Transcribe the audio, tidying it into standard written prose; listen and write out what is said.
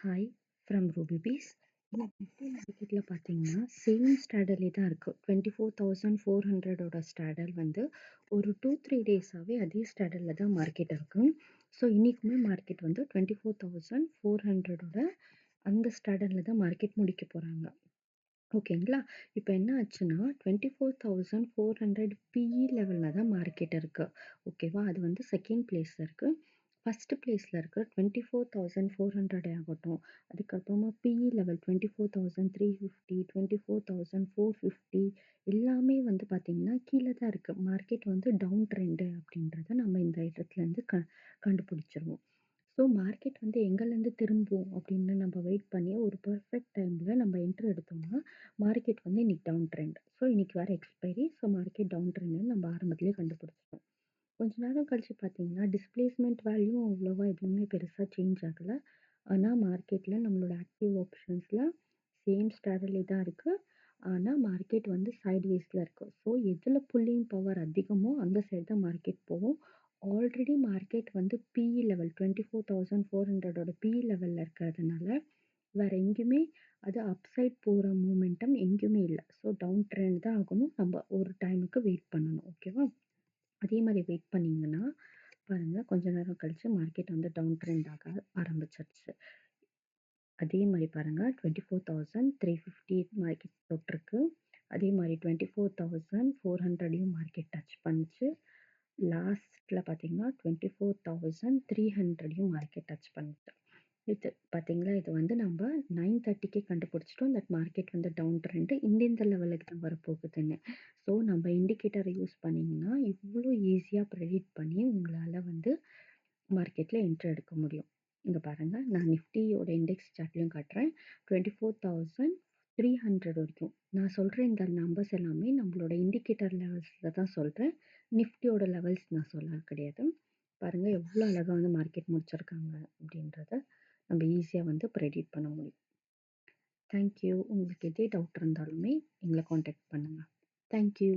Hi from ரூபிபீஸ். இன்னைக்கு Nifty மார்க்கெட்டில் பார்த்தீங்கன்னா சேம் ஸ்டாடர்லே தான் இருக்குது. 24,400ஓட ஸ்டாடர் வந்து ஒரு 2-3 டேஸாகவே அதே ஸ்டாடரில் தான் மார்க்கெட் இருக்குது. ஸோ இன்றைக்குமே மார்க்கெட் வந்து 24,400ஓட அந்த ஸ்டாடரில் தான் மார்க்கெட் முடிக்க போகிறாங்க. ஓகேங்களா? இப்போ என்ன ஆச்சுன்னா 24,400 பிஇ லெவலில் தான் மார்க்கெட் இருக்குது. ஓகேவா? அது வந்து செகண்ட் பிளேஸில் இருக்குது. ஃபர்ஸ்ட் பிளேஸில் இருக்க 24,400 ஆகட்டும், அதுக்கப்புறமா பிஇ லெவல் 24,350, 24,450 எல்லாமே வந்து பார்த்தீங்கன்னா கீழே தான் இருக்குது. மார்க்கெட் வந்து டவுன் ட்ரெண்டு அப்படின்றத நம்ம இந்த இடத்துலேருந்து கண்டுபிடிச்சிருவோம். ஸோ மார்க்கெட் வந்து எங்கேருந்து திரும்பும் அப்படின்னு நம்ம வெயிட் பண்ணி ஒரு பர்ஃபெக்ட் டைமில் நம்ம என்ட்ரு எடுத்தோம்னா மார்க்கெட் வந்து இன்னைக்கு டவுன் ட்ரெண்ட். ஸோ இன்னைக்கு வேறு எக்ஸ்பைரி. ஸோ மார்க்கெட் டவுன் ட்ரெண்டுன்னு நம்ம ஆரம்பத்திலே கண்டுபிடிச்சிட்டோம். கொஞ்ச நேரம் கழிச்சு பார்த்தீங்கன்னா டிஸ்பிளேஸ்மெண்ட் வேல்யூ அவ்வளோவா எதுவுமே பெருசாக சேஞ்ச் ஆகலை. ஆனால் மார்க்கெட்டில் நம்மளோட ஆக்டிவ் ஆப்ஷன்ஸில் சேம் ஸ்டாடர்லே தான் இருக்குது. ஆனால் மார்க்கெட் வந்து சைட்வேஸில் இருக்குது. ஸோ எதில் புல்லிங் பவர் அதிகமோ அந்த சைடு தான் மார்க்கெட் போகும். ஆல்ரெடி மார்க்கெட் வந்து பிஇ லெவல் 24,400ஓட பிஇ லெவலில் இருக்கிறதுனால வேறு எங்கேயுமே அது அப்சைட் போகிற மூமெண்டம் எங்கேயுமே இல்லை. ஸோ டவுன் ட்ரெண்ட் தான் ஆகணும். நம்ம ஒரு டைமுக்கு வெயிட் பண்ணணும். ஓகேவா? அதே மாதிரி வெயிட் பண்ணிங்கன்னா பாருங்கள், கொஞ்ச நேரம் கழிச்சு மார்க்கெட் வந்து டவுன் ட்ரெண்ட் ஆக ஆரம்பிச்சிருச்சு. அதே மாதிரி பாருங்கள் 24,350 மார்க்கெட் தொட்டிருக்கு. அதே மாதிரி 24,400 மார்க்கெட் டச் பண்ணிச்சு. லாஸ்ட்டில் பார்த்தீங்கன்னா 24,300 மார்க்கெட் டச் பண்ணிச்சு. இது பார்த்தீங்களா, இது வந்து நம்ம 9:30க்கே கண்டுபிடிச்சிட்டோம். தட் மார்க்கெட் வந்து டவுன் ட்ரெண்டு இந்த லெவலுக்கு தான் வரப்போகுதுன்னு. ஸோ நம்ம இண்டிகேட்டரை யூஸ் பண்ணிங்கன்னா இவ்வளோ ஈஸியாக ப்ரெடிக்ட் பண்ணி உங்களால் வந்து மார்க்கெட்டில் என்ட்ரி எடுக்க முடியும். இங்கே பாருங்கள், நான் நிஃப்டியோட இண்டெக்ஸ் சார்ட்லையும் காட்டுறேன். 24,300 வரைக்கும் நான் சொல்கிற இந்த நம்பர்ஸ் எல்லாமே நம்மளோட இண்டிகேட்டர் லெவல்ஸில் தான் சொல்கிறேன். நிஃப்டியோட லெவல்ஸ் நான் சொல்ல கிடையாது. பாருங்கள் எவ்வளோ அழகாக வந்து மார்க்கெட் முடிச்சிருக்காங்க அப்படின்றத நம்ம ஈஸியாக வந்து ப்ரெடிக்ட் பண்ண முடியும். தேங்க்யூ. உங்களுக்கு எதே டவுட் இருந்தாலுமே எங்களை காண்டாக்ட் பண்ணுங்கள். தேங்க்யூ.